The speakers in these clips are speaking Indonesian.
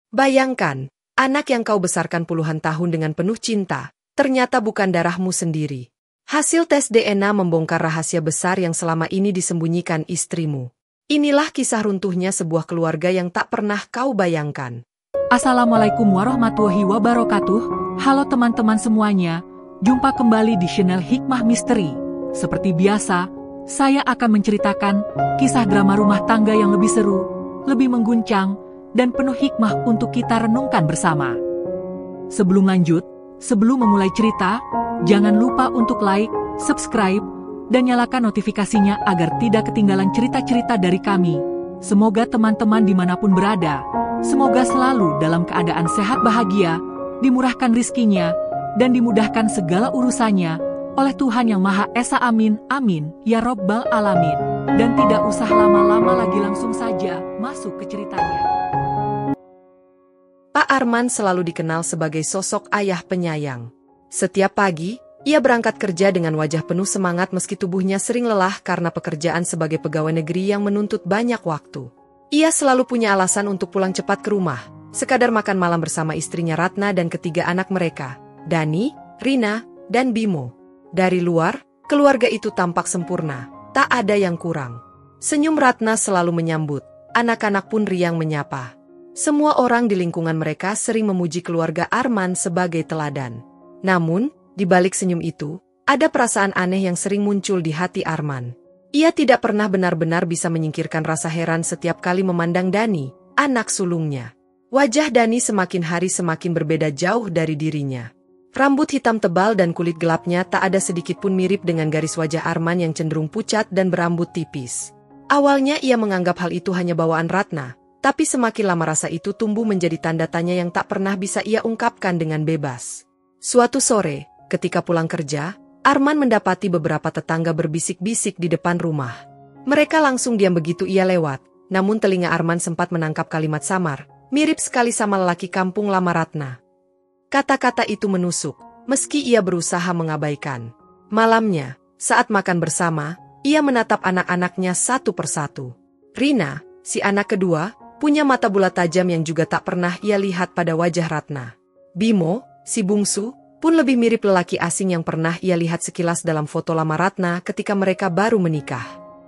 Bayangkan, anak yang kau besarkan puluhan tahun dengan penuh cinta, ternyata bukan darahmu sendiri. Hasil tes DNA membongkar rahasia besar yang selama ini disembunyikan istrimu. Inilah kisah runtuhnya sebuah keluarga yang tak pernah kau bayangkan. Assalamualaikum warahmatullahi wabarakatuh. Halo teman-teman semuanya, jumpa kembali di channel Hikmah Misteri. Seperti biasa, saya akan menceritakan kisah drama rumah tangga yang lebih seru, lebih mengguncang, dan penuh hikmah untuk kita renungkan bersama. Sebelum lanjut, sebelum memulai cerita, jangan lupa untuk like, subscribe, dan nyalakan notifikasinya agar tidak ketinggalan cerita-cerita dari kami. Semoga teman-teman dimanapun berada, semoga selalu dalam keadaan sehat bahagia, dimurahkan rizkinya, dan dimudahkan segala urusannya oleh Tuhan Yang Maha Esa. Amin, amin, ya Robbal Alamin. Dan tidak usah lama-lama lagi, langsung saja masuk ke ceritanya. Pak Arman selalu dikenal sebagai sosok ayah penyayang. Setiap pagi, ia berangkat kerja dengan wajah penuh semangat meski tubuhnya sering lelah karena pekerjaan sebagai pegawai negeri yang menuntut banyak waktu. Ia selalu punya alasan untuk pulang cepat ke rumah, sekadar makan malam bersama istrinya Ratna dan ketiga anak mereka, Dani, Rina, dan Bimo. Dari luar, keluarga itu tampak sempurna, tak ada yang kurang. Senyum Ratna selalu menyambut, anak-anak pun riang menyapa. Semua orang di lingkungan mereka sering memuji keluarga Arman sebagai teladan. Namun, di balik senyum itu, ada perasaan aneh yang sering muncul di hati Arman. Ia tidak pernah benar-benar bisa menyingkirkan rasa heran setiap kali memandang Dani, anak sulungnya. Wajah Dani semakin hari semakin berbeda jauh dari dirinya. Rambut hitam tebal dan kulit gelapnya tak ada sedikit pun mirip dengan garis wajah Arman yang cenderung pucat dan berambut tipis. Awalnya ia menganggap hal itu hanya bawaan Ratna, tapi semakin lama rasa itu tumbuh menjadi tanda tanya yang tak pernah bisa ia ungkapkan dengan bebas. Suatu sore, ketika pulang kerja, Arman mendapati beberapa tetangga berbisik-bisik di depan rumah. Mereka langsung diam begitu ia lewat, namun telinga Arman sempat menangkap kalimat samar, mirip sekali sama lelaki kampung lama Ratna. Kata-kata itu menusuk, meski ia berusaha mengabaikan. Malamnya, saat makan bersama, ia menatap anak-anaknya satu persatu. Rina, si anak kedua, punya mata bulat tajam yang juga tak pernah ia lihat pada wajah Ratna. Bimo, si bungsu, pun lebih mirip lelaki asing yang pernah ia lihat sekilas dalam foto lama Ratna ketika mereka baru menikah.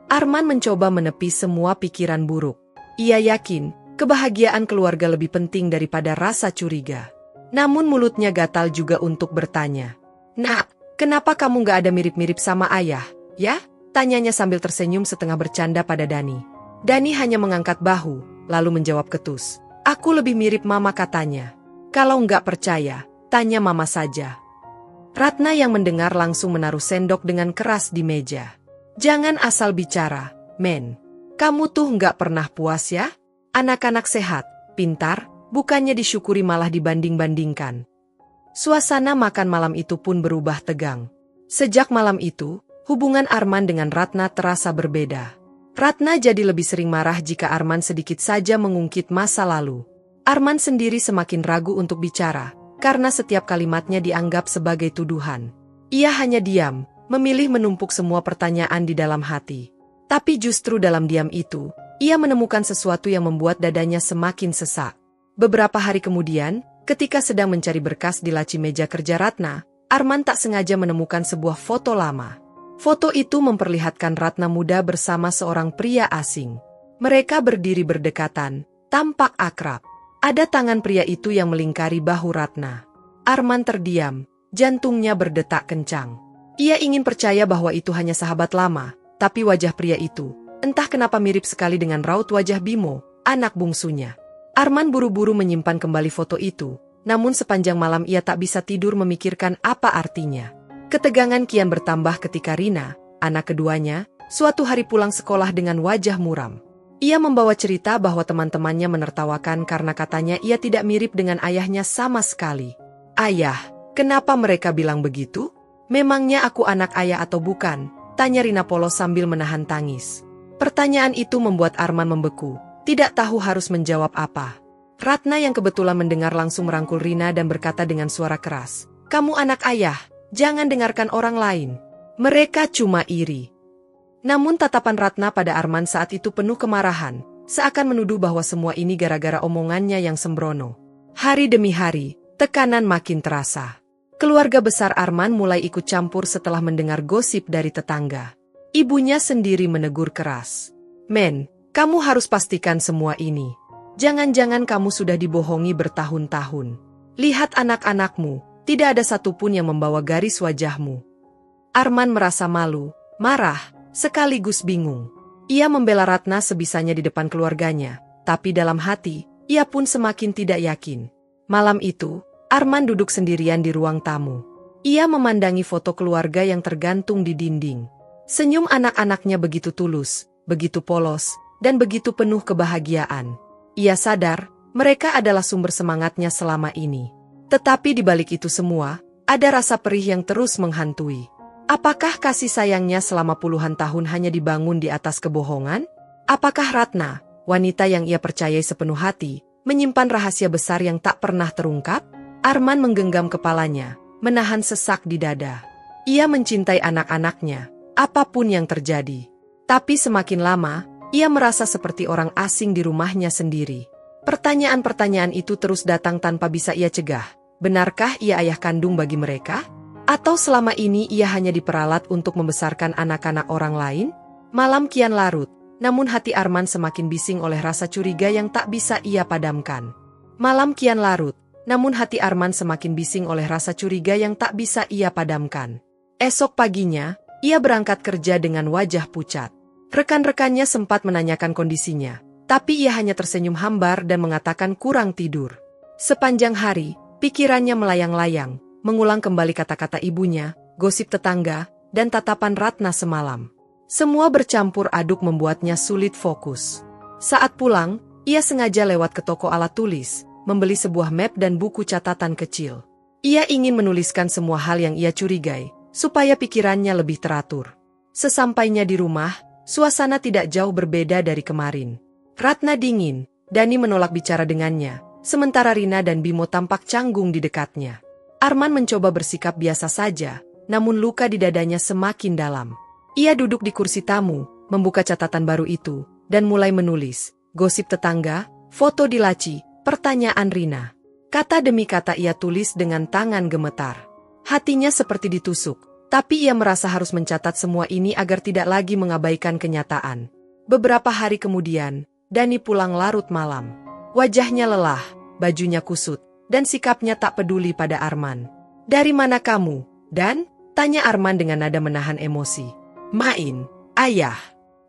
Arman mencoba menepi semua pikiran buruk. Ia yakin, kebahagiaan keluarga lebih penting daripada rasa curiga. Namun mulutnya gatal juga untuk bertanya. "Nak, kenapa kamu gak ada mirip-mirip sama ayah, ya?" tanyanya sambil tersenyum setengah bercanda pada Dani. Dani hanya mengangkat bahu, lalu menjawab ketus. "Aku lebih mirip mama," katanya. "Kalau nggak percaya, tanya mama saja." Ratna yang mendengar langsung menaruh sendok dengan keras di meja. "Jangan asal bicara, men. Kamu tuh nggak pernah puas ya? Anak-anak sehat, pintar, bukannya disyukuri malah dibanding-bandingkan." Suasana makan malam itu pun berubah tegang. Sejak malam itu, hubungan Arman dengan Ratna terasa berbeda. Ratna jadi lebih sering marah jika Arman sedikit saja mengungkit masa lalu. Arman sendiri semakin ragu untuk bicara, karena setiap kalimatnya dianggap sebagai tuduhan. Ia hanya diam, memilih menumpuk semua pertanyaan di dalam hati. Tapi justru dalam diam itu, ia menemukan sesuatu yang membuat dadanya semakin sesak. Beberapa hari kemudian, ketika sedang mencari berkas di laci meja kerja Ratna, Arman tak sengaja menemukan sebuah foto lama. Foto itu memperlihatkan Ratna muda bersama seorang pria asing. Mereka berdiri berdekatan, tampak akrab. Ada tangan pria itu yang melingkari bahu Ratna. Arman terdiam, jantungnya berdetak kencang. Ia ingin percaya bahwa itu hanya sahabat lama, tapi wajah pria itu, entah kenapa mirip sekali dengan raut wajah Bimo, anak bungsunya. Arman buru-buru menyimpan kembali foto itu, namun sepanjang malam ia tak bisa tidur memikirkan apa artinya. Ketegangan kian bertambah ketika Rina, anak keduanya, suatu hari pulang sekolah dengan wajah muram. Ia membawa cerita bahwa teman-temannya menertawakan karena katanya ia tidak mirip dengan ayahnya sama sekali. "Ayah, kenapa mereka bilang begitu? Memangnya aku anak ayah atau bukan?" tanya Rina polos sambil menahan tangis. Pertanyaan itu membuat Arman membeku, tidak tahu harus menjawab apa. Ratna yang kebetulan mendengar langsung merangkul Rina dan berkata dengan suara keras, "Kamu anak ayah, jangan dengarkan orang lain. Mereka cuma iri." Namun tatapan Ratna pada Arman saat itu penuh kemarahan, seakan menuduh bahwa semua ini gara-gara omongannya yang sembrono. Hari demi hari, tekanan makin terasa. Keluarga besar Arman mulai ikut campur setelah mendengar gosip dari tetangga. Ibunya sendiri menegur keras. Men, kamu harus pastikan semua ini. Jangan-jangan kamu sudah dibohongi bertahun-tahun. Lihat anak-anakmu, tidak ada satupun yang membawa garis wajahmu. Arman merasa malu, marah, sekaligus bingung. Ia membela Ratna sebisanya di depan keluarganya, tapi dalam hati, ia pun semakin tidak yakin. Malam itu, Arman duduk sendirian di ruang tamu. Ia memandangi foto keluarga yang tergantung di dinding. Senyum anak-anaknya begitu tulus, begitu polos, dan begitu penuh kebahagiaan. Ia sadar, mereka adalah sumber semangatnya selama ini. Tetapi di balik itu semua, ada rasa perih yang terus menghantui. Apakah kasih sayangnya selama puluhan tahun hanya dibangun di atas kebohongan? Apakah Ratna, wanita yang ia percayai sepenuh hati, menyimpan rahasia besar yang tak pernah terungkap? Arman menggenggam kepalanya, menahan sesak di dada. Ia mencintai anak-anaknya, apapun yang terjadi. Tapi semakin lama, ia merasa seperti orang asing di rumahnya sendiri. Pertanyaan-pertanyaan itu terus datang tanpa bisa ia cegah. Benarkah ia ayah kandung bagi mereka? Atau selama ini ia hanya diperalat untuk membesarkan anak-anak orang lain? Malam kian larut, namun hati Arman semakin bising oleh rasa curiga yang tak bisa ia padamkan. Malam kian larut, namun hati Arman semakin bising oleh rasa curiga yang tak bisa ia padamkan. Esok paginya, ia berangkat kerja dengan wajah pucat. Rekan-rekannya sempat menanyakan kondisinya, tapi ia hanya tersenyum hambar dan mengatakan kurang tidur. Sepanjang hari, pikirannya melayang-layang, mengulang kembali kata-kata ibunya, gosip tetangga, dan tatapan Ratna semalam. Semua bercampur aduk membuatnya sulit fokus. Saat pulang, ia sengaja lewat ke toko alat tulis, membeli sebuah map dan buku catatan kecil. Ia ingin menuliskan semua hal yang ia curigai, supaya pikirannya lebih teratur. Sesampainya di rumah, suasana tidak jauh berbeda dari kemarin. Ratna dingin, Dani menolak bicara dengannya, sementara Rina dan Bimo tampak canggung di dekatnya. Arman mencoba bersikap biasa saja, namun luka di dadanya semakin dalam. Ia duduk di kursi tamu, membuka catatan baru itu, dan mulai menulis, gosip tetangga, foto di laci, pertanyaan Rina. Kata demi kata ia tulis dengan tangan gemetar. Hatinya seperti ditusuk. Tapi ia merasa harus mencatat semua ini agar tidak lagi mengabaikan kenyataan. Beberapa hari kemudian, Dani pulang larut malam. Wajahnya lelah, bajunya kusut, dan sikapnya tak peduli pada Arman. "Dari mana kamu, Dan?" tanya Arman dengan nada menahan emosi. "Main, ayah."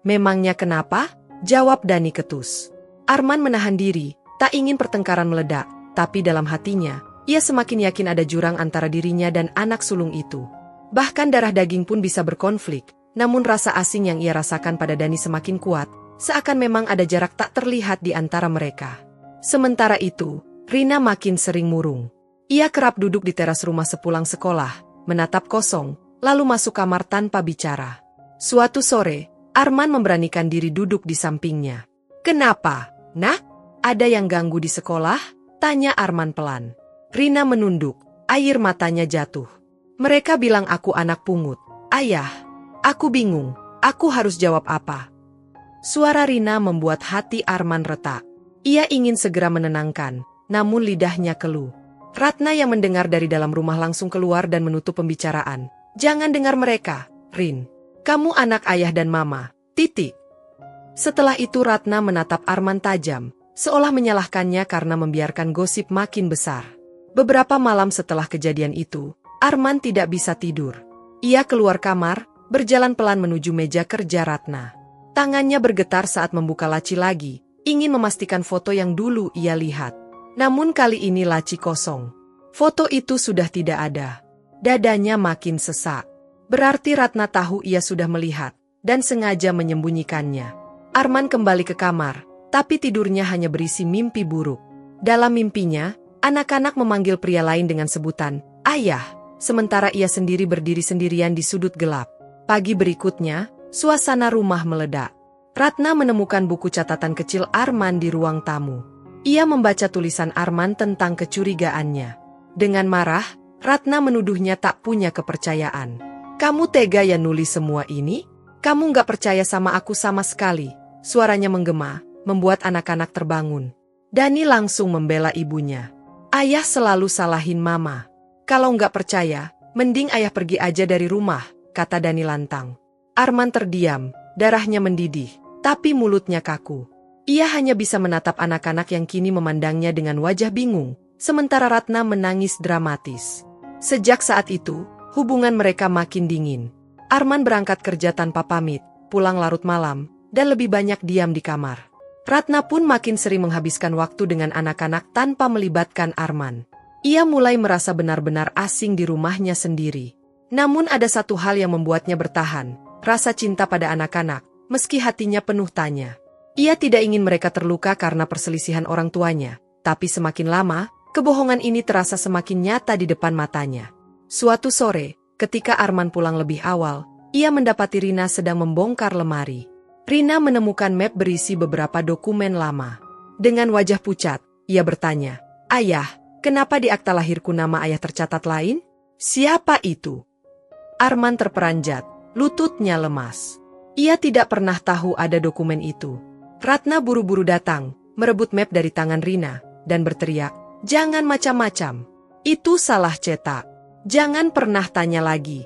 "Memangnya kenapa?" jawab Dani ketus. Arman menahan diri, tak ingin pertengkaran meledak, tapi dalam hatinya, ia semakin yakin ada jurang antara dirinya dan anak sulung itu. Bahkan darah daging pun bisa berkonflik, namun rasa asing yang ia rasakan pada Dani semakin kuat, seakan memang ada jarak tak terlihat di antara mereka. Sementara itu, Rina makin sering murung. Ia kerap duduk di teras rumah sepulang sekolah, menatap kosong, lalu masuk kamar tanpa bicara. Suatu sore, Arman memberanikan diri duduk di sampingnya. "Kenapa, Nak? Ada yang ganggu di sekolah?" tanya Arman pelan. Rina menunduk, air matanya jatuh. "Mereka bilang aku anak pungut, ayah." "Aku bingung, aku harus jawab apa?" Suara Rina membuat hati Arman retak. Ia ingin segera menenangkan, namun lidahnya keluh. Ratna yang mendengar dari dalam rumah langsung keluar dan menutup pembicaraan. "Jangan dengar mereka, Rin. Kamu anak ayah dan mama, titik." Setelah itu Ratna menatap Arman tajam, seolah menyalahkannya karena membiarkan gosip makin besar. Beberapa malam setelah kejadian itu, Arman tidak bisa tidur. Ia keluar kamar, berjalan pelan menuju meja kerja Ratna. Tangannya bergetar saat membuka laci lagi, ingin memastikan foto yang dulu ia lihat. Namun kali ini laci kosong. Foto itu sudah tidak ada. Dadanya makin sesak. Berarti Ratna tahu ia sudah melihat, dan sengaja menyembunyikannya. Arman kembali ke kamar, tapi tidurnya hanya berisi mimpi buruk. Dalam mimpinya, anak-anak memanggil pria lain dengan sebutan, "Ayah." Sementara ia sendiri berdiri sendirian di sudut gelap. Pagi berikutnya, suasana rumah meledak. Ratna menemukan buku catatan kecil Arman di ruang tamu. Ia membaca tulisan Arman tentang kecurigaannya. Dengan marah, Ratna menuduhnya tak punya kepercayaan. "Kamu tega ya nulis semua ini? Kamu gak percaya sama aku sama sekali." Suaranya menggema, membuat anak-anak terbangun. Dani langsung membela ibunya. Ayah selalu salahin mama. Kalau nggak percaya, mending ayah pergi aja dari rumah, kata Dani lantang. Arman terdiam, darahnya mendidih, tapi mulutnya kaku. Ia hanya bisa menatap anak-anak yang kini memandangnya dengan wajah bingung, sementara Ratna menangis dramatis. Sejak saat itu, hubungan mereka makin dingin. Arman berangkat kerja tanpa pamit, pulang larut malam, dan lebih banyak diam di kamar. Ratna pun makin sering menghabiskan waktu dengan anak-anak tanpa melibatkan Arman. Ia mulai merasa benar-benar asing di rumahnya sendiri. Namun ada satu hal yang membuatnya bertahan, rasa cinta pada anak-anak, meski hatinya penuh tanya. Ia tidak ingin mereka terluka karena perselisihan orang tuanya, tapi semakin lama, kebohongan ini terasa semakin nyata di depan matanya. Suatu sore, ketika Arman pulang lebih awal, ia mendapati Rina sedang membongkar lemari. Rina menemukan map berisi beberapa dokumen lama. Dengan wajah pucat, ia bertanya, "Ayah, kenapa di akta lahirku nama ayah tercatat lain? Siapa itu?" Arman terperanjat, lututnya lemas. Ia tidak pernah tahu ada dokumen itu. Ratna buru-buru datang, merebut map dari tangan Rina, dan berteriak, "Jangan macam-macam. Itu salah cetak. Jangan pernah tanya lagi."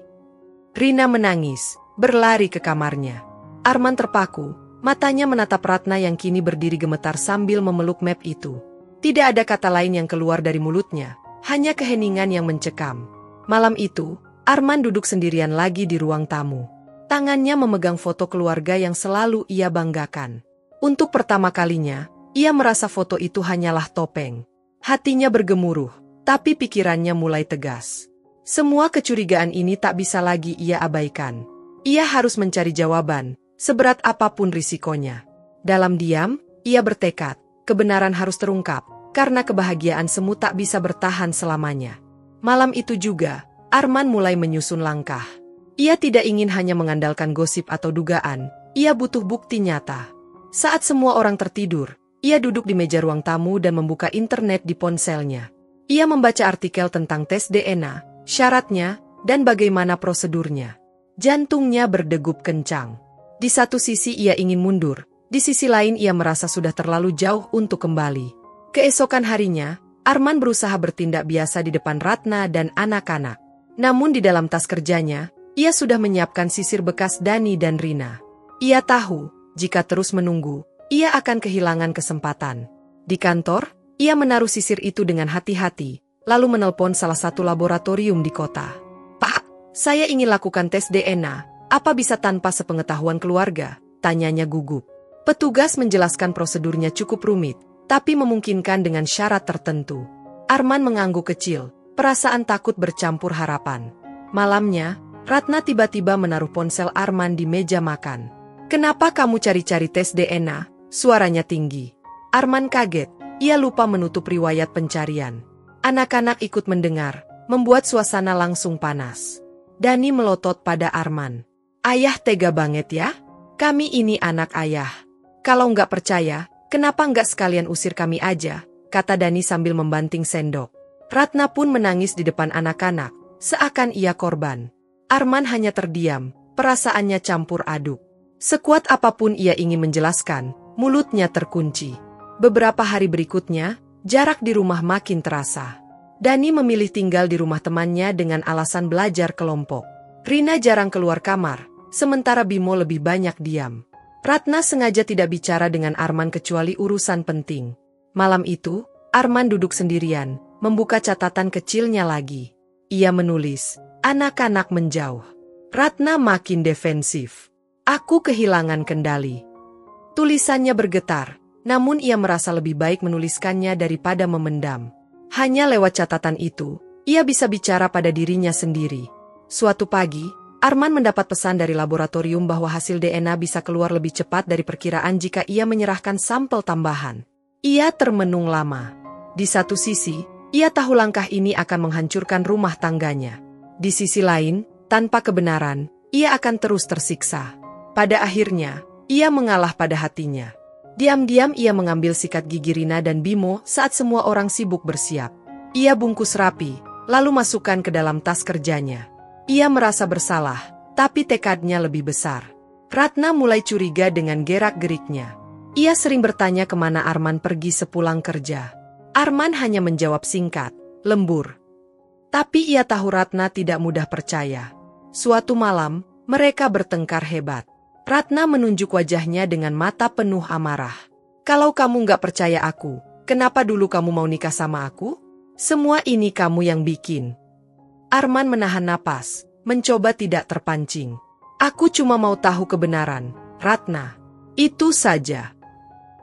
Rina menangis, berlari ke kamarnya. Arman terpaku, matanya menatap Ratna yang kini berdiri gemetar sambil memeluk map itu. Tidak ada kata lain yang keluar dari mulutnya, hanya keheningan yang mencekam. Malam itu, Arman duduk sendirian lagi di ruang tamu. Tangannya memegang foto keluarga yang selalu ia banggakan. Untuk pertama kalinya, ia merasa foto itu hanyalah topeng. Hatinya bergemuruh, tapi pikirannya mulai tegas. Semua kecurigaan ini tak bisa lagi ia abaikan. Ia harus mencari jawaban, seberat apapun risikonya. Dalam diam, ia bertekad, kebenaran harus terungkap, karena kebahagiaan semu tak bisa bertahan selamanya. Malam itu juga, Arman mulai menyusun langkah. Ia tidak ingin hanya mengandalkan gosip atau dugaan, ia butuh bukti nyata. Saat semua orang tertidur, ia duduk di meja ruang tamu dan membuka internet di ponselnya. Ia membaca artikel tentang tes DNA, syaratnya, dan bagaimana prosedurnya. Jantungnya berdegup kencang. Di satu sisi ia ingin mundur, di sisi lain ia merasa sudah terlalu jauh untuk kembali. Keesokan harinya, Arman berusaha bertindak biasa di depan Ratna dan anak-anak. Namun di dalam tas kerjanya, ia sudah menyiapkan sisir bekas Dani dan Rina. Ia tahu, jika terus menunggu, ia akan kehilangan kesempatan. Di kantor, ia menaruh sisir itu dengan hati-hati, lalu menelpon salah satu laboratorium di kota. "Pak, saya ingin lakukan tes DNA. Apa bisa tanpa sepengetahuan keluarga?" tanyanya gugup. Petugas menjelaskan prosedurnya cukup rumit, tapi memungkinkan dengan syarat tertentu. Arman mengangguk kecil, perasaan takut bercampur harapan. Malamnya, Ratna tiba-tiba menaruh ponsel Arman di meja makan. "Kenapa kamu cari-cari tes DNA?" suaranya tinggi. Arman kaget, ia lupa menutup riwayat pencarian. Anak-anak ikut mendengar, membuat suasana langsung panas. Dani melotot pada Arman. "Ayah tega banget ya? Kami ini anak ayah. Kalau nggak percaya, kenapa nggak sekalian usir kami aja?" kata Dani sambil membanting sendok. Ratna pun menangis di depan anak-anak, seakan ia korban. Arman hanya terdiam, perasaannya campur aduk. Sekuat apapun ia ingin menjelaskan, mulutnya terkunci. Beberapa hari berikutnya, jarak di rumah makin terasa. Dani memilih tinggal di rumah temannya dengan alasan belajar kelompok. Rina jarang keluar kamar, sementara Bimo lebih banyak diam. Ratna sengaja tidak bicara dengan Arman kecuali urusan penting. Malam itu, Arman duduk sendirian, membuka catatan kecilnya lagi. Ia menulis, "Anak-anak menjauh." Ratna makin defensif. "Aku kehilangan kendali." Tulisannya bergetar, namun ia merasa lebih baik menuliskannya daripada memendam. Hanya lewat catatan itu, ia bisa bicara pada dirinya sendiri. Suatu pagi, Arman mendapat pesan dari laboratorium bahwa hasil DNA bisa keluar lebih cepat dari perkiraan jika ia menyerahkan sampel tambahan. Ia termenung lama. Di satu sisi, ia tahu langkah ini akan menghancurkan rumah tangganya. Di sisi lain, tanpa kebenaran, ia akan terus tersiksa. Pada akhirnya, ia mengalah pada hatinya. Diam-diam ia mengambil sikat gigi Rina dan Bimo saat semua orang sibuk bersiap. Ia bungkus rapi, lalu masukkan ke dalam tas kerjanya. Ia merasa bersalah, tapi tekadnya lebih besar. Ratna mulai curiga dengan gerak-geriknya. Ia sering bertanya kemana Arman pergi sepulang kerja. Arman hanya menjawab singkat, lembur. Tapi ia tahu Ratna tidak mudah percaya. Suatu malam, mereka bertengkar hebat. Ratna menunjuk wajahnya dengan mata penuh amarah. Kalau kamu nggak percaya aku, kenapa dulu kamu mau nikah sama aku? Semua ini kamu yang bikin. Arman menahan napas, mencoba tidak terpancing. Aku cuma mau tahu kebenaran, Ratna. Itu saja.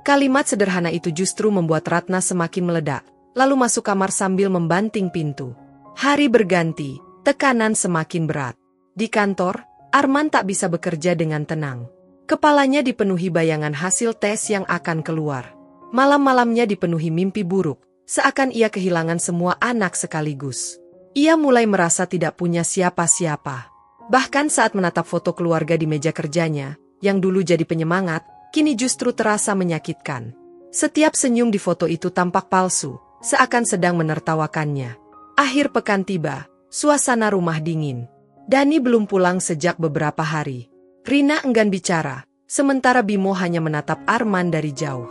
Kalimat sederhana itu justru membuat Ratna semakin meledak, lalu masuk kamar sambil membanting pintu. Hari berganti, tekanan semakin berat. Di kantor, Arman tak bisa bekerja dengan tenang. Kepalanya dipenuhi bayangan hasil tes yang akan keluar. Malam-malamnya dipenuhi mimpi buruk, seakan ia kehilangan semua anak sekaligus. Ia mulai merasa tidak punya siapa-siapa. Bahkan saat menatap foto keluarga di meja kerjanya, yang dulu jadi penyemangat, kini justru terasa menyakitkan. Setiap senyum di foto itu tampak palsu, seakan sedang menertawakannya. Akhir pekan tiba, suasana rumah dingin. Dani belum pulang sejak beberapa hari. Rina enggan bicara, sementara Bimo hanya menatap Arman dari jauh.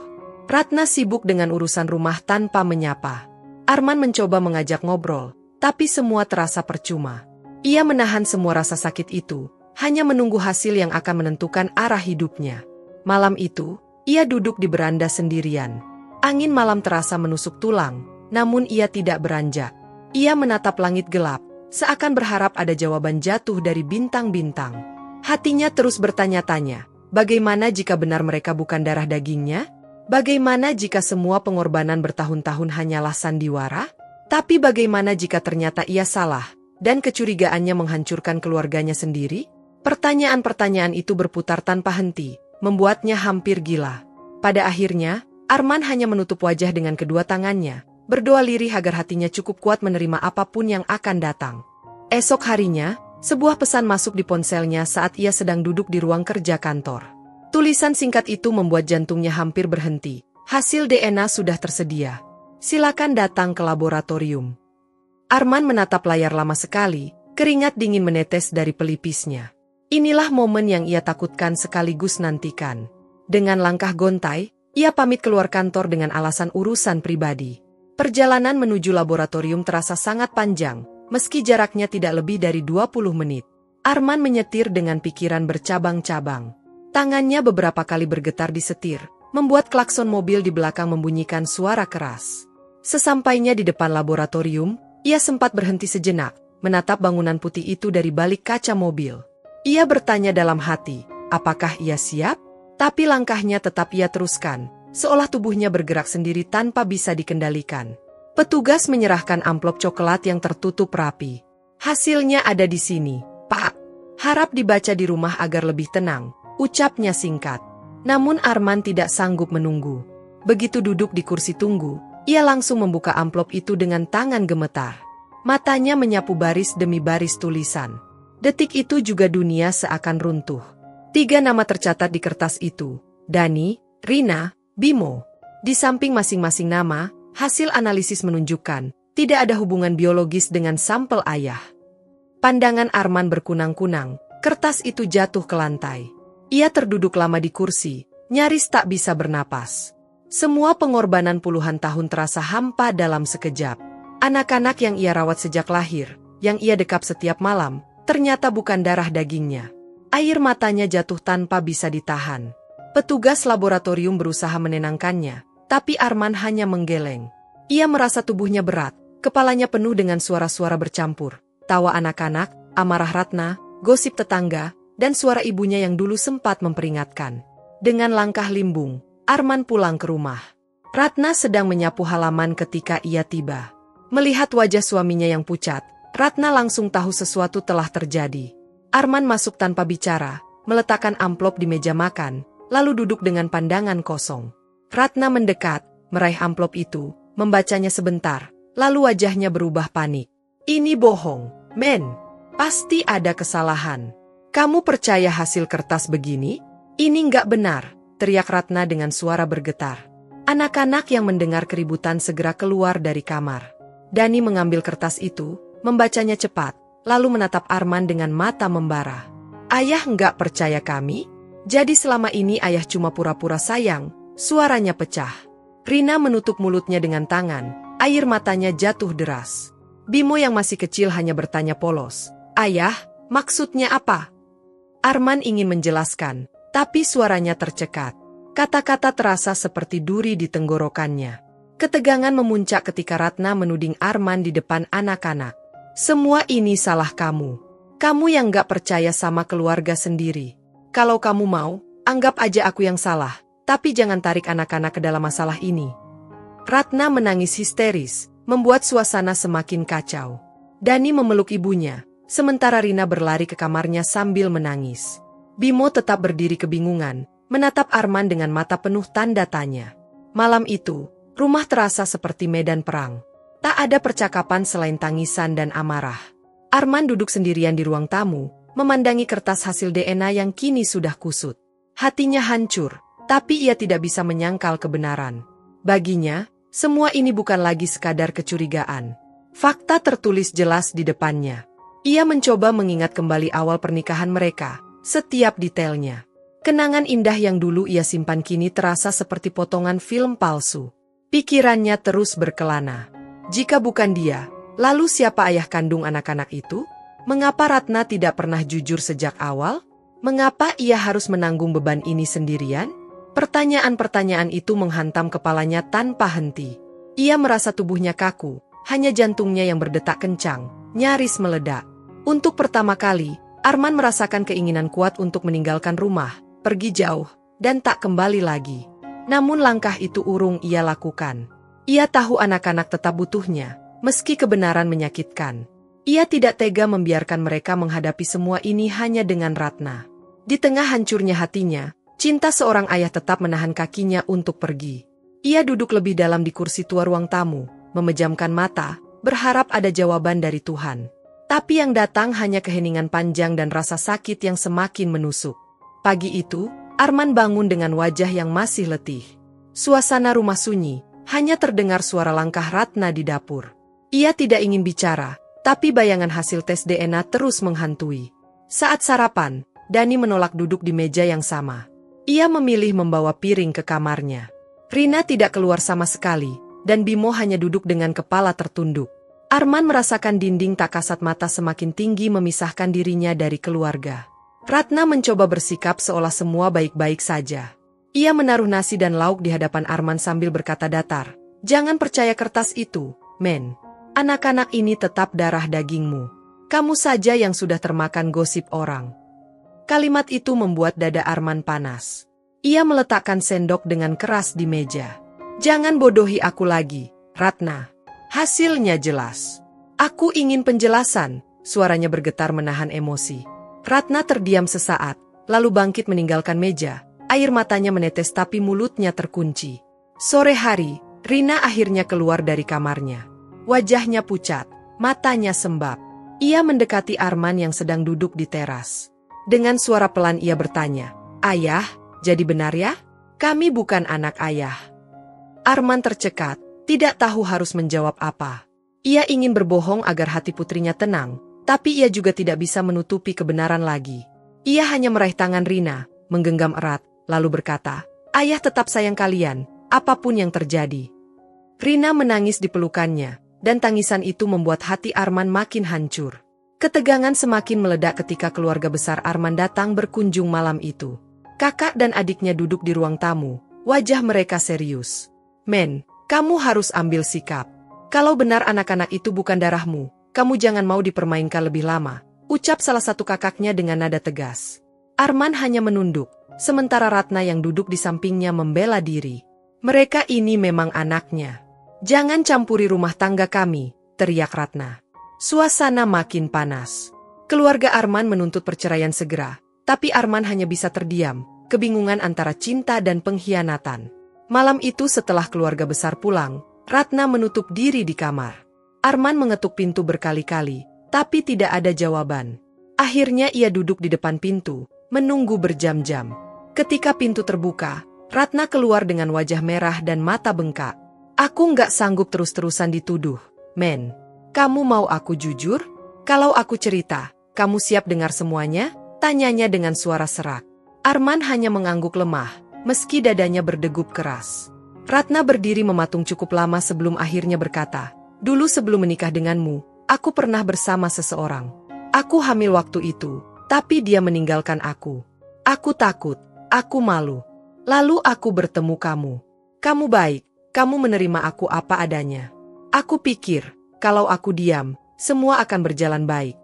Ratna sibuk dengan urusan rumah tanpa menyapa. Arman mencoba mengajak ngobrol, tapi semua terasa percuma. Ia menahan semua rasa sakit itu, hanya menunggu hasil yang akan menentukan arah hidupnya. Malam itu, ia duduk di beranda sendirian. Angin malam terasa menusuk tulang, namun ia tidak beranjak. Ia menatap langit gelap, seakan berharap ada jawaban jatuh dari bintang-bintang. Hatinya terus bertanya-tanya, bagaimana jika benar mereka bukan darah dagingnya? Bagaimana jika semua pengorbanan bertahun-tahun hanyalah sandiwara? Tapi bagaimana jika ternyata ia salah, dan kecurigaannya menghancurkan keluarganya sendiri? Pertanyaan-pertanyaan itu berputar tanpa henti, membuatnya hampir gila. Pada akhirnya, Arman hanya menutup wajah dengan kedua tangannya, berdoa lirih agar hatinya cukup kuat menerima apapun yang akan datang. Esok harinya, sebuah pesan masuk di ponselnya saat ia sedang duduk di ruang kerja kantor. Tulisan singkat itu membuat jantungnya hampir berhenti. Hasil DNA sudah tersedia. Silakan datang ke laboratorium. Arman menatap layar lama sekali, keringat dingin menetes dari pelipisnya. Inilah momen yang ia takutkan sekaligus nantikan. Dengan langkah gontai, ia pamit keluar kantor dengan alasan urusan pribadi. Perjalanan menuju laboratorium terasa sangat panjang, meski jaraknya tidak lebih dari 20 menit. Arman menyetir dengan pikiran bercabang-cabang. Tangannya beberapa kali bergetar di setir, membuat klakson mobil di belakang membunyikan suara keras. Sesampainya di depan laboratorium, ia sempat berhenti sejenak, menatap bangunan putih itu dari balik kaca mobil. Ia bertanya dalam hati, apakah ia siap? Tapi langkahnya tetap ia teruskan, seolah tubuhnya bergerak sendiri tanpa bisa dikendalikan. Petugas menyerahkan amplop coklat yang tertutup rapi. Hasilnya ada di sini, Pak. Harap dibaca di rumah agar lebih tenang, ucapnya singkat. Namun Arman tidak sanggup menunggu. Begitu duduk di kursi tunggu, ia langsung membuka amplop itu dengan tangan gemetar. Matanya menyapu baris demi baris tulisan. Detik itu juga dunia seakan runtuh. 3 nama tercatat di kertas itu, Dani, Rina, Bimo. Di samping masing-masing nama, hasil analisis menunjukkan tidak ada hubungan biologis dengan sampel ayah. Pandangan Arman berkunang-kunang, kertas itu jatuh ke lantai. Ia terduduk lama di kursi, nyaris tak bisa bernapas. Semua pengorbanan puluhan tahun terasa hampa dalam sekejap. Anak-anak yang ia rawat sejak lahir, yang ia dekap setiap malam, ternyata bukan darah dagingnya. Air matanya jatuh tanpa bisa ditahan. Petugas laboratorium berusaha menenangkannya, tapi Arman hanya menggeleng. Ia merasa tubuhnya berat, kepalanya penuh dengan suara-suara bercampur. Tawa anak-anak, amarah Ratna, gosip tetangga, dan suara ibunya yang dulu sempat memperingatkan. Dengan langkah limbung, Arman pulang ke rumah. Ratna sedang menyapu halaman ketika ia tiba. Melihat wajah suaminya yang pucat, Ratna langsung tahu sesuatu telah terjadi. Arman masuk tanpa bicara, meletakkan amplop di meja makan, lalu duduk dengan pandangan kosong. Ratna mendekat, meraih amplop itu, membacanya sebentar, lalu wajahnya berubah panik. Ini bohong, men. Pasti ada kesalahan. Kamu percaya hasil kertas begini? Ini nggak benar, teriak Ratna dengan suara bergetar. Anak-anak yang mendengar keributan segera keluar dari kamar. Dani mengambil kertas itu, membacanya cepat, lalu menatap Arman dengan mata membara. Ayah nggak percaya kami? Jadi selama ini ayah cuma pura-pura sayang, Suaranya pecah. Rina menutup mulutnya dengan tangan, air matanya jatuh deras. Bimo yang masih kecil hanya bertanya polos, "Ayah, maksudnya apa?" Arman ingin menjelaskan, tapi suaranya tercekat. Kata-kata terasa seperti duri di tenggorokannya. Ketegangan memuncak ketika Ratna menuding Arman di depan anak-anak. "Semua ini salah kamu. Kamu yang gak percaya sama keluarga sendiri. Kalau kamu mau, anggap aja aku yang salah, tapi jangan tarik anak-anak ke dalam masalah ini." Ratna menangis histeris, membuat suasana semakin kacau. Dani memeluk ibunya, sementara Rina berlari ke kamarnya sambil menangis. Bimo tetap berdiri kebingungan, menatap Arman dengan mata penuh tanda tanya. Malam itu, rumah terasa seperti medan perang. Tak ada percakapan selain tangisan dan amarah. Arman duduk sendirian di ruang tamu, memandangi kertas hasil DNA yang kini sudah kusut. Hatinya hancur, tapi ia tidak bisa menyangkal kebenaran. Baginya, semua ini bukan lagi sekadar kecurigaan. Fakta tertulis jelas di depannya. Ia mencoba mengingat kembali awal pernikahan mereka, setiap detailnya. Kenangan indah yang dulu ia simpan kini terasa seperti potongan film palsu. Pikirannya terus berkelana. Jika bukan dia, lalu siapa ayah kandung anak-anak itu? Mengapa Ratna tidak pernah jujur sejak awal? Mengapa ia harus menanggung beban ini sendirian? Pertanyaan-pertanyaan itu menghantam kepalanya tanpa henti. Ia merasa tubuhnya kaku, hanya jantungnya yang berdetak kencang, nyaris meledak. Untuk pertama kali, Arman merasakan keinginan kuat untuk meninggalkan rumah, pergi jauh, dan tak kembali lagi. Namun langkah itu urung ia lakukan. Ia tahu anak-anak tetap butuhnya, meski kebenaran menyakitkan. Ia tidak tega membiarkan mereka menghadapi semua ini hanya dengan Ratna. Di tengah hancurnya hatinya, cinta seorang ayah tetap menahan kakinya untuk pergi. Ia duduk lebih dalam di kursi tua ruang tamu, memejamkan mata, berharap ada jawaban dari Tuhan. Tapi yang datang hanya keheningan panjang dan rasa sakit yang semakin menusuk. Pagi itu, Arman bangun dengan wajah yang masih letih. Suasana rumah sunyi, hanya terdengar suara langkah Ratna di dapur. Ia tidak ingin bicara, tapi bayangan hasil tes DNA terus menghantui. Saat sarapan, Dani menolak duduk di meja yang sama. Ia memilih membawa piring ke kamarnya. Rina tidak keluar sama sekali, dan Bimo hanya duduk dengan kepala tertunduk. Arman merasakan dinding tak kasat mata semakin tinggi memisahkan dirinya dari keluarga. Ratna mencoba bersikap seolah semua baik-baik saja. Ia menaruh nasi dan lauk di hadapan Arman sambil berkata datar, "Jangan percaya kertas itu, men. Anak-anak ini tetap darah dagingmu. Kamu saja yang sudah termakan gosip orang." Kalimat itu membuat dada Arman panas. Ia meletakkan sendok dengan keras di meja. "Jangan bodohi aku lagi, Ratna. Hasilnya jelas." "Aku ingin penjelasan," suaranya bergetar menahan emosi. Ratna terdiam sesaat, lalu bangkit meninggalkan meja. Air matanya menetes tapi mulutnya terkunci. Sore hari, Rina akhirnya keluar dari kamarnya. Wajahnya pucat, matanya sembab. Ia mendekati Arman yang sedang duduk di teras. Dengan suara pelan ia bertanya, "Ayah, jadi benar ya? Kami bukan anak ayah." Arman tercekat, tidak tahu harus menjawab apa. Ia ingin berbohong agar hati putrinya tenang, tapi ia juga tidak bisa menutupi kebenaran lagi. Ia hanya meraih tangan Rina, menggenggam erat, lalu berkata, "Ayah tetap sayang kalian, apapun yang terjadi." Rina menangis di pelukannya, dan tangisan itu membuat hati Arman makin hancur. Ketegangan semakin meledak ketika keluarga besar Arman datang berkunjung malam itu. Kakak dan adiknya duduk di ruang tamu, wajah mereka serius. "Men, kamu harus ambil sikap. Kalau benar anak-anak itu bukan darahmu, kamu jangan mau dipermainkan lebih lama," ucap salah satu kakaknya dengan nada tegas. Arman hanya menunduk, sementara Ratna yang duduk di sampingnya membela diri. "Mereka ini memang anaknya. Jangan campuri rumah tangga kami," teriak Ratna. Suasana makin panas. Keluarga Arman menuntut perceraian segera, tapi Arman hanya bisa terdiam, kebingungan antara cinta dan pengkhianatan. Malam itu setelah keluarga besar pulang, Ratna menutup diri di kamar. Arman mengetuk pintu berkali-kali, tapi tidak ada jawaban. Akhirnya ia duduk di depan pintu, menunggu berjam-jam. Ketika pintu terbuka, Ratna keluar dengan wajah merah dan mata bengkak. "Aku nggak sanggup terus-terusan dituduh, men. Kamu mau aku jujur? Kalau aku cerita, kamu siap dengar semuanya?" tanyanya dengan suara serak. Arman hanya mengangguk lemah, meski dadanya berdegup keras. Ratna berdiri mematung cukup lama sebelum akhirnya berkata, "Dulu sebelum menikah denganmu, aku pernah bersama seseorang. Aku hamil waktu itu, tapi dia meninggalkan aku. Aku takut, aku malu. Lalu aku bertemu kamu. Kamu baik, kamu menerima aku apa adanya. Aku pikir, kalau aku diam, semua akan berjalan baik."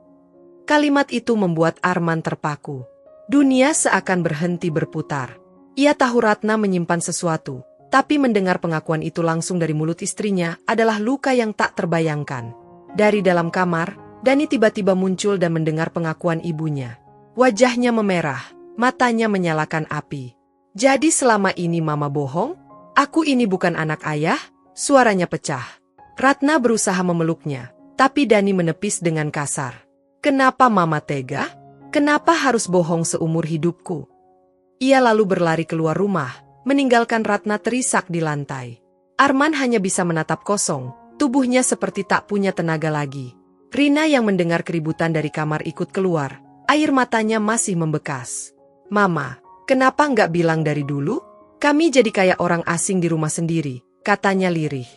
Kalimat itu membuat Arman terpaku. Dunia seakan berhenti berputar. Ia tahu Ratna menyimpan sesuatu, tapi mendengar pengakuan itu langsung dari mulut istrinya adalah luka yang tak terbayangkan. Dari dalam kamar, Dani tiba-tiba muncul dan mendengar pengakuan ibunya. Wajahnya memerah, matanya menyalakan api. "Jadi selama ini Mama bohong? Aku ini bukan anak ayah?" Suaranya pecah. Ratna berusaha memeluknya, tapi Dani menepis dengan kasar. "Kenapa Mama tega? Kenapa harus bohong seumur hidupku?" Ia lalu berlari keluar rumah, meninggalkan Ratna terisak di lantai. Arman hanya bisa menatap kosong, tubuhnya seperti tak punya tenaga lagi. Rina yang mendengar keributan dari kamar ikut keluar, air matanya masih membekas. "Mama, kenapa nggak bilang dari dulu? Kami jadi kayak orang asing di rumah sendiri," katanya lirih.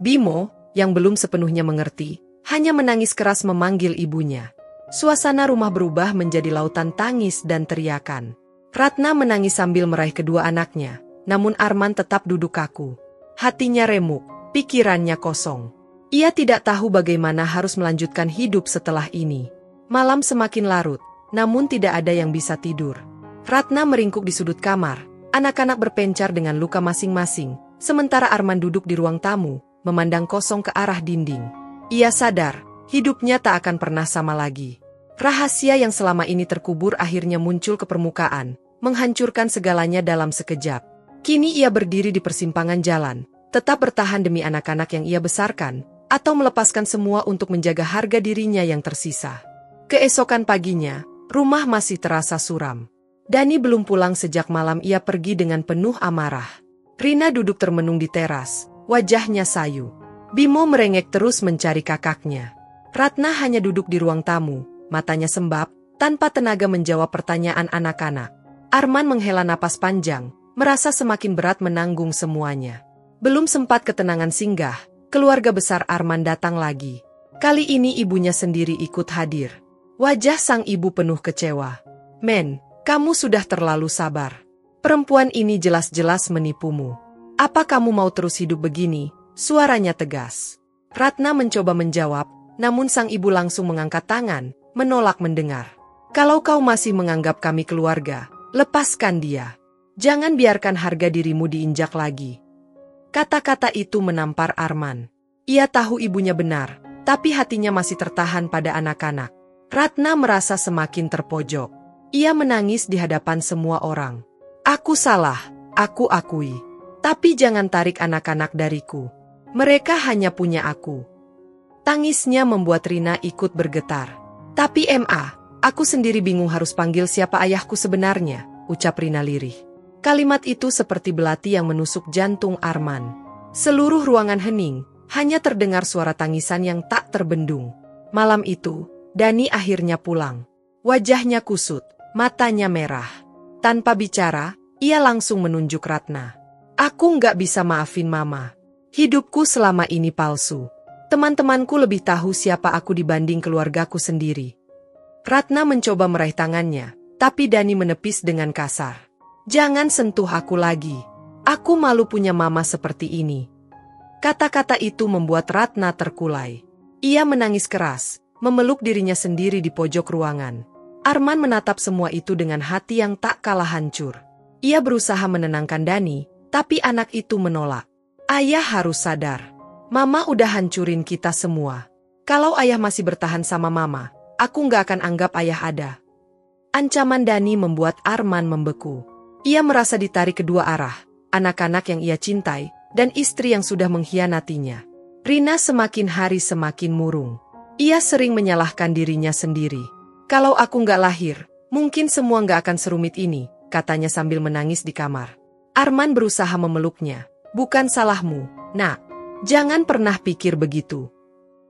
Bimo, yang belum sepenuhnya mengerti, hanya menangis keras memanggil ibunya. Suasana rumah berubah menjadi lautan tangis dan teriakan. Ratna menangis sambil meraih kedua anaknya, namun Arman tetap duduk kaku. Hatinya remuk, pikirannya kosong. Ia tidak tahu bagaimana harus melanjutkan hidup setelah ini. Malam semakin larut, namun tidak ada yang bisa tidur. Ratna meringkuk di sudut kamar, anak-anak berpencar dengan luka masing-masing, sementara Arman duduk di ruang tamu, memandang kosong ke arah dinding. Ia sadar, hidupnya tak akan pernah sama lagi. Rahasia yang selama ini terkubur akhirnya muncul ke permukaan, menghancurkan segalanya dalam sekejap. Kini ia berdiri di persimpangan jalan, tetap bertahan demi anak-anak yang ia besarkan, atau melepaskan semua untuk menjaga harga dirinya yang tersisa. Keesokan paginya, rumah masih terasa suram. Dani belum pulang sejak malam ia pergi dengan penuh amarah. Rina duduk termenung di teras, wajahnya sayu. Bimo merengek terus mencari kakaknya. Ratna hanya duduk di ruang tamu, matanya sembab, tanpa tenaga menjawab pertanyaan anak-anak. Arman menghela napas panjang, merasa semakin berat menanggung semuanya. Belum sempat ketenangan singgah, keluarga besar Arman datang lagi. Kali ini ibunya sendiri ikut hadir. Wajah sang ibu penuh kecewa. "Men, kamu sudah terlalu sabar. Perempuan ini jelas-jelas menipumu. Apa kamu mau terus hidup begini?" Suaranya tegas. Ratna mencoba menjawab, namun sang ibu langsung mengangkat tangan, menolak mendengar. "Kalau kau masih menganggap kami keluarga, lepaskan dia. Jangan biarkan harga dirimu diinjak lagi." Kata-kata itu menampar Arman. Ia tahu ibunya benar, tapi hatinya masih tertahan pada anak-anak. Ratna merasa semakin terpojok. Ia menangis di hadapan semua orang. "Aku salah, aku akui. Tapi jangan tarik anak-anak dariku. Mereka hanya punya aku." Tangisnya membuat Rina ikut bergetar. "Tapi aku sendiri bingung harus panggil siapa ayahku sebenarnya," ucap Rina lirih. Kalimat itu seperti belati yang menusuk jantung Arman. Seluruh ruangan hening, hanya terdengar suara tangisan yang tak terbendung. Malam itu, Dani akhirnya pulang. Wajahnya kusut, matanya merah. Tanpa bicara, ia langsung menunjuk Ratna. "Aku nggak bisa maafin Mama. Hidupku selama ini palsu. Teman-temanku lebih tahu siapa aku dibanding keluargaku sendiri." Ratna mencoba meraih tangannya, tapi Dani menepis dengan kasar. "Jangan sentuh aku lagi. Aku malu punya mama seperti ini." Kata-kata itu membuat Ratna terkulai. Ia menangis keras, memeluk dirinya sendiri di pojok ruangan. Arman menatap semua itu dengan hati yang tak kalah hancur. Ia berusaha menenangkan Dani, tapi anak itu menolak. "Ayah harus sadar. Mama udah hancurin kita semua. Kalau ayah masih bertahan sama Mama, aku nggak akan anggap ayah ada." Ancaman Dani membuat Arman membeku. Ia merasa ditarik kedua arah, anak-anak yang ia cintai, dan istri yang sudah mengkhianatinya. Rina semakin hari semakin murung. Ia sering menyalahkan dirinya sendiri. "Kalau aku nggak lahir, mungkin semua nggak akan serumit ini," katanya sambil menangis di kamar. Arman berusaha memeluknya. "Bukan salahmu, Nak. Jangan pernah pikir begitu."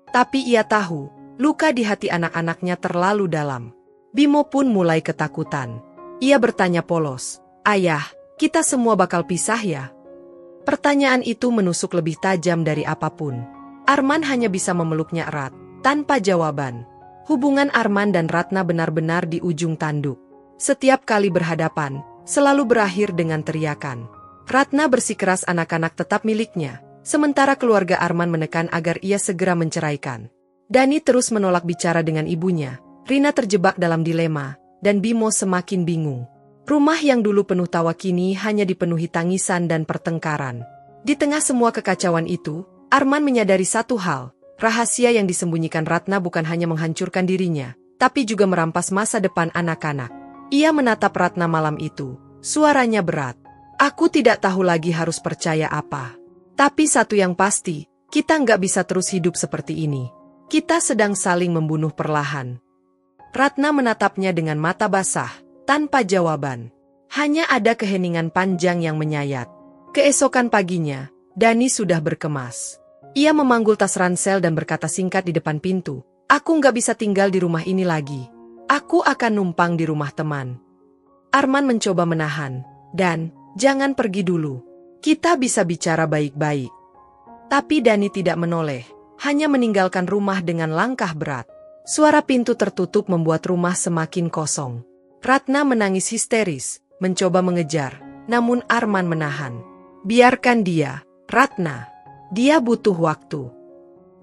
Tapi ia tahu, luka di hati anak-anaknya terlalu dalam. Bimo pun mulai ketakutan. Ia bertanya polos, "Ayah, Kita semua bakal pisah ya? Pertanyaan itu menusuk lebih tajam dari apapun. Arman hanya bisa memeluknya erat, tanpa jawaban. Hubungan Arman dan Ratna benar-benar di ujung tanduk. Setiap kali berhadapan, selalu berakhir dengan teriakan. Ratna bersikeras anak-anak tetap miliknya, sementara keluarga Arman menekan agar ia segera menceraikan. Dani terus menolak bicara dengan ibunya, Rina terjebak dalam dilema, dan Bimo semakin bingung. Rumah yang dulu penuh tawa kini hanya dipenuhi tangisan dan pertengkaran. Di tengah semua kekacauan itu, Arman menyadari satu hal, rahasia yang disembunyikan Ratna bukan hanya menghancurkan dirinya, tapi juga merampas masa depan anak-anak. Ia menatap Ratna malam itu, suaranya berat. Aku tidak tahu lagi harus percaya apa. Tapi satu yang pasti, kita nggak bisa terus hidup seperti ini. Kita sedang saling membunuh perlahan. Ratna menatapnya dengan mata basah, tanpa jawaban. Hanya ada keheningan panjang yang menyayat. Keesokan paginya, Dani sudah berkemas. Ia memanggul tas ransel dan berkata singkat di depan pintu, "Aku nggak bisa tinggal di rumah ini lagi. Aku akan numpang di rumah teman." Arman mencoba menahan, "Dan, jangan pergi dulu. Kita bisa bicara baik-baik." Tapi Dani tidak menoleh, hanya meninggalkan rumah dengan langkah berat. Suara pintu tertutup membuat rumah semakin kosong. Ratna menangis histeris, mencoba mengejar, namun Arman menahan. "Biarkan dia, Ratna. Dia butuh waktu."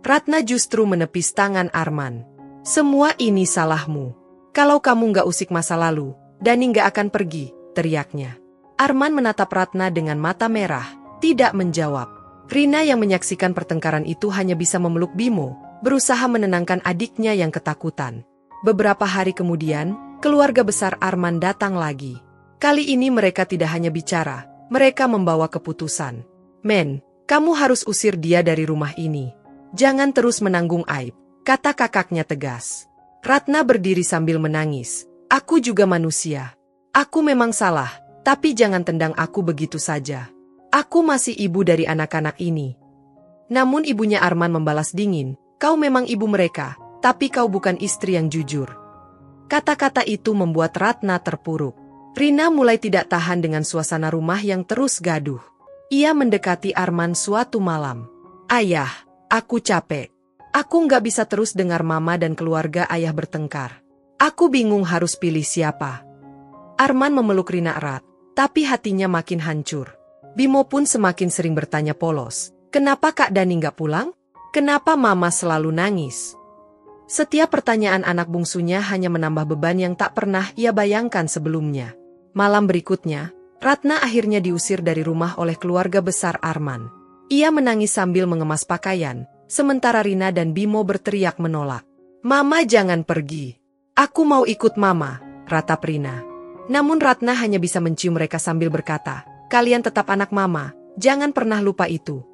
Ratna justru menepis tangan Arman. "Semua ini salahmu. Kalau kamu nggak usik masa lalu, Dani nggak akan pergi," teriaknya. Arman menatap Ratna dengan mata merah, tidak menjawab. Rina yang menyaksikan pertengkaran itu hanya bisa memeluk Bimo, berusaha menenangkan adiknya yang ketakutan. Beberapa hari kemudian, keluarga besar Arman datang lagi. Kali ini mereka tidak hanya bicara, mereka membawa keputusan. "Men, kamu harus usir dia dari rumah ini. Jangan terus menanggung aib," kata kakaknya tegas. Ratna berdiri sambil menangis. "Aku juga manusia. Aku memang salah, tapi jangan tendang aku begitu saja. Aku masih ibu dari anak-anak ini." Namun ibunya Arman membalas dingin, "Kau memang ibu mereka, tapi kau bukan istri yang jujur." Kata-kata itu membuat Ratna terpuruk. Rina mulai tidak tahan dengan suasana rumah yang terus gaduh. Ia mendekati Arman suatu malam. "Ayah, aku capek. Aku nggak bisa terus dengar mama dan keluarga ayah bertengkar. Aku bingung harus pilih siapa." Arman memeluk Rina erat, tapi hatinya makin hancur. Bimo pun semakin sering bertanya polos, "Kenapa Kak Dani nggak pulang? Kenapa mama selalu nangis?" Setiap pertanyaan anak bungsunya hanya menambah beban yang tak pernah ia bayangkan sebelumnya. Malam berikutnya, Ratna akhirnya diusir dari rumah oleh keluarga besar Arman. Ia menangis sambil mengemas pakaian, sementara Rina dan Bimo berteriak menolak. "Mama jangan pergi. Aku mau ikut mama," ratap Rina. Namun Ratna hanya bisa mencium mereka sambil berkata, "Kalian tetap anak mama, jangan pernah lupa itu."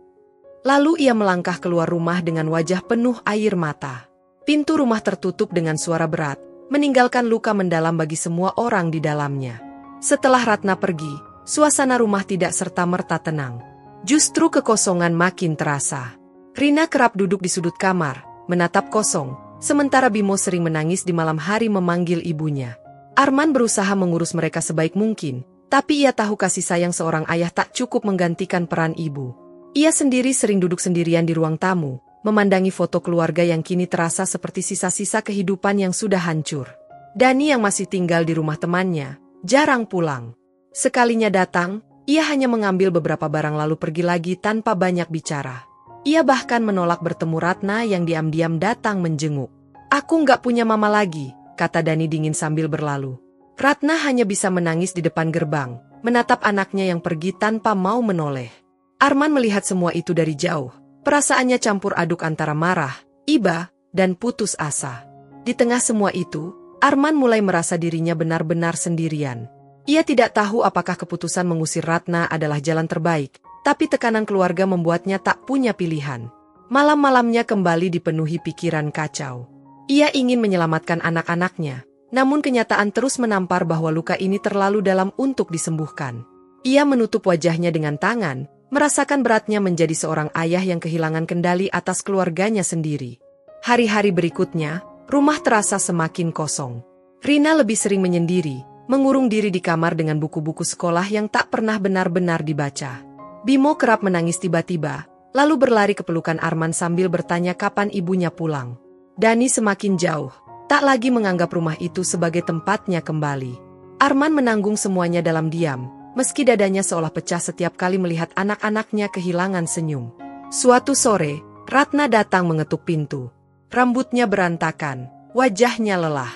Lalu ia melangkah keluar rumah dengan wajah penuh air mata. Pintu rumah tertutup dengan suara berat, meninggalkan luka mendalam bagi semua orang di dalamnya. Setelah Ratna pergi, suasana rumah tidak serta-merta tenang. Justru kekosongan makin terasa. Rina kerap duduk di sudut kamar, menatap kosong, sementara Bimo sering menangis di malam hari memanggil ibunya. Arman berusaha mengurus mereka sebaik mungkin, tapi ia tahu kasih sayang seorang ayah tak cukup menggantikan peran ibu. Ia sendiri sering duduk sendirian di ruang tamu, memandangi foto keluarga yang kini terasa seperti sisa-sisa kehidupan yang sudah hancur. Dani yang masih tinggal di rumah temannya, jarang pulang. Sekalinya datang, ia hanya mengambil beberapa barang lalu pergi lagi tanpa banyak bicara. Ia bahkan menolak bertemu Ratna yang diam-diam datang menjenguk. "Aku nggak punya mama lagi," kata Dani dingin sambil berlalu. Ratna hanya bisa menangis di depan gerbang, menatap anaknya yang pergi tanpa mau menoleh. Arman melihat semua itu dari jauh. Perasaannya campur aduk antara marah, iba, dan putus asa. Di tengah semua itu, Arman mulai merasa dirinya benar-benar sendirian. Ia tidak tahu apakah keputusan mengusir Ratna adalah jalan terbaik, tapi tekanan keluarga membuatnya tak punya pilihan. Malam-malamnya kembali dipenuhi pikiran kacau. Ia ingin menyelamatkan anak-anaknya, namun kenyataan terus menampar bahwa luka ini terlalu dalam untuk disembuhkan. Ia menutup wajahnya dengan tangan, merasakan beratnya menjadi seorang ayah yang kehilangan kendali atas keluarganya sendiri. Hari-hari berikutnya, rumah terasa semakin kosong. Rina lebih sering menyendiri, mengurung diri di kamar dengan buku-buku sekolah yang tak pernah benar-benar dibaca. Bimo kerap menangis tiba-tiba, lalu berlari ke pelukan Arman sambil bertanya kapan ibunya pulang. Dani semakin jauh, tak lagi menganggap rumah itu sebagai tempatnya kembali. Arman menanggung semuanya dalam diam, meski dadanya seolah pecah setiap kali melihat anak-anaknya kehilangan senyum. Suatu sore, Ratna datang mengetuk pintu. Rambutnya berantakan, wajahnya lelah.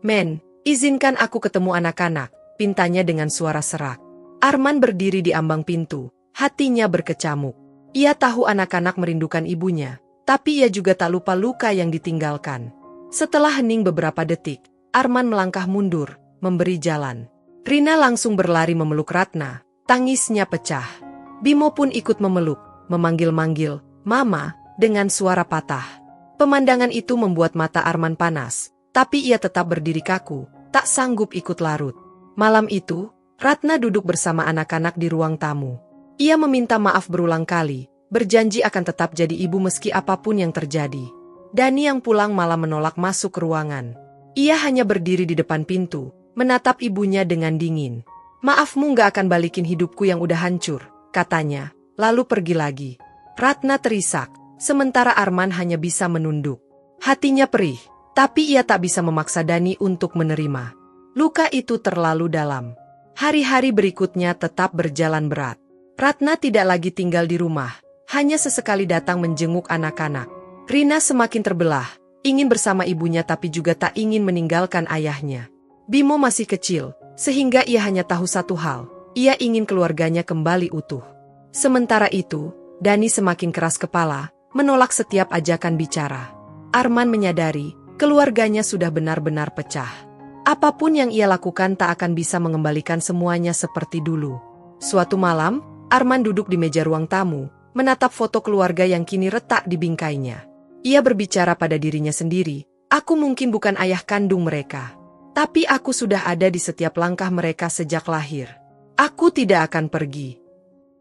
"Men, izinkan aku ketemu anak-anak," pintanya dengan suara serak. Arman berdiri di ambang pintu, hatinya berkecamuk. Ia tahu anak-anak merindukan ibunya, tapi ia juga tak lupa luka yang ditinggalkan. Setelah hening beberapa detik, Arman melangkah mundur, memberi jalan. Rina langsung berlari memeluk Ratna, tangisnya pecah. Bimo pun ikut memeluk, memanggil-manggil, "Mama," dengan suara patah. Pemandangan itu membuat mata Arman panas, tapi ia tetap berdiri kaku, tak sanggup ikut larut. Malam itu, Ratna duduk bersama anak-anak di ruang tamu. Ia meminta maaf berulang kali, berjanji akan tetap jadi ibu meski apapun yang terjadi. Dani yang pulang malah menolak masuk ke ruangan. Ia hanya berdiri di depan pintu, menatap ibunya dengan dingin. "Maafmu gak akan balikin hidupku yang udah hancur," katanya, lalu pergi lagi. Ratna terisak, sementara Arman hanya bisa menunduk. Hatinya perih, tapi ia tak bisa memaksa Dani untuk menerima. Luka itu terlalu dalam. Hari-hari berikutnya tetap berjalan berat. Ratna tidak lagi tinggal di rumah, hanya sesekali datang menjenguk anak-anak. Rina semakin terbelah, ingin bersama ibunya tapi juga tak ingin meninggalkan ayahnya. Bimo masih kecil, sehingga ia hanya tahu satu hal, ia ingin keluarganya kembali utuh. Sementara itu, Dani semakin keras kepala, menolak setiap ajakan bicara. Arman menyadari, keluarganya sudah benar-benar pecah. Apapun yang ia lakukan tak akan bisa mengembalikan semuanya seperti dulu. Suatu malam, Arman duduk di meja ruang tamu, menatap foto keluarga yang kini retak di bingkainya. Ia berbicara pada dirinya sendiri, "Aku mungkin bukan ayah kandung mereka, tapi aku sudah ada di setiap langkah mereka sejak lahir. Aku tidak akan pergi."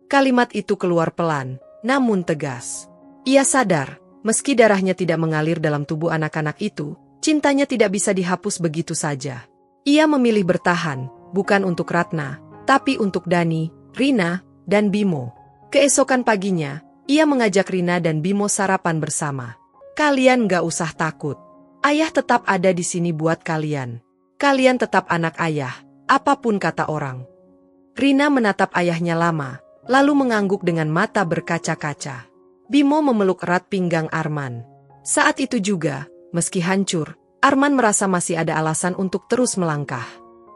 Kalimat itu keluar pelan, namun tegas. Ia sadar, meski darahnya tidak mengalir dalam tubuh anak-anak itu, cintanya tidak bisa dihapus begitu saja. Ia memilih bertahan, bukan untuk Ratna, tapi untuk Dani, Rina, dan Bimo. Keesokan paginya, ia mengajak Rina dan Bimo sarapan bersama. "Kalian gak usah takut. Ayah tetap ada di sini buat kalian. Kalian tetap anak ayah, apapun kata orang." Rina menatap ayahnya lama, lalu mengangguk dengan mata berkaca-kaca. Bimo memeluk erat pinggang Arman. Saat itu juga, meski hancur, Arman merasa masih ada alasan untuk terus melangkah.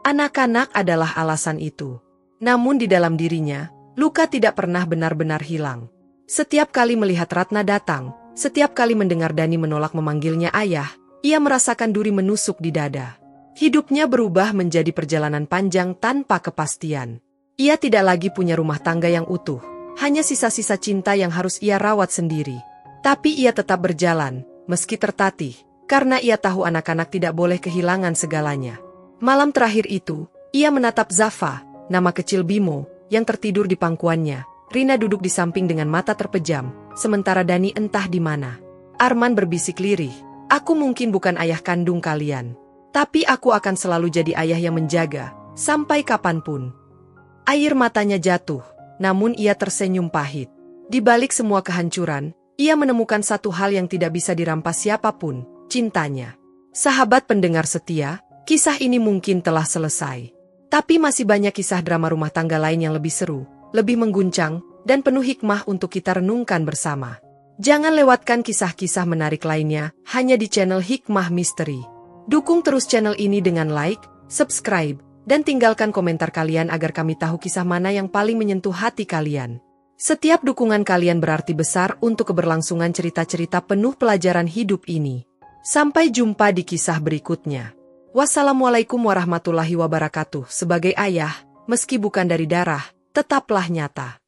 Anak-anak adalah alasan itu. Namun di dalam dirinya, luka tidak pernah benar-benar hilang. Setiap kali melihat Ratna datang, setiap kali mendengar Dani menolak memanggilnya ayah, ia merasakan duri menusuk di dada. Hidupnya berubah menjadi perjalanan panjang tanpa kepastian. Ia tidak lagi punya rumah tangga yang utuh, hanya sisa-sisa cinta yang harus ia rawat sendiri. Tapi ia tetap berjalan, meski tertatih, karena ia tahu anak-anak tidak boleh kehilangan segalanya. Malam terakhir itu, ia menatap Zafa, nama kecil Bimo, yang tertidur di pangkuannya. Rina duduk di samping dengan mata terpejam, sementara Dani entah di mana. Arman berbisik lirih, "Aku mungkin bukan ayah kandung kalian, tapi aku akan selalu jadi ayah yang menjaga, sampai kapanpun." Air matanya jatuh, namun ia tersenyum pahit. Di balik semua kehancuran, ia menemukan satu hal yang tidak bisa dirampas siapapun, cintanya. Sahabat pendengar setia, kisah ini mungkin telah selesai. Tapi masih banyak kisah drama rumah tangga lain yang lebih seru, lebih mengguncang, dan penuh hikmah untuk kita renungkan bersama. Jangan lewatkan kisah-kisah menarik lainnya, hanya di channel Hikmah Misteri. Dukung terus channel ini dengan like, subscribe, dan tinggalkan komentar kalian agar kami tahu kisah mana yang paling menyentuh hati kalian. Setiap dukungan kalian berarti besar untuk keberlangsungan cerita-cerita penuh pelajaran hidup ini. Sampai jumpa di kisah berikutnya. Wassalamualaikum warahmatullahi wabarakatuh. Sebagai ayah, meski bukan dari darah, tetaplah nyata.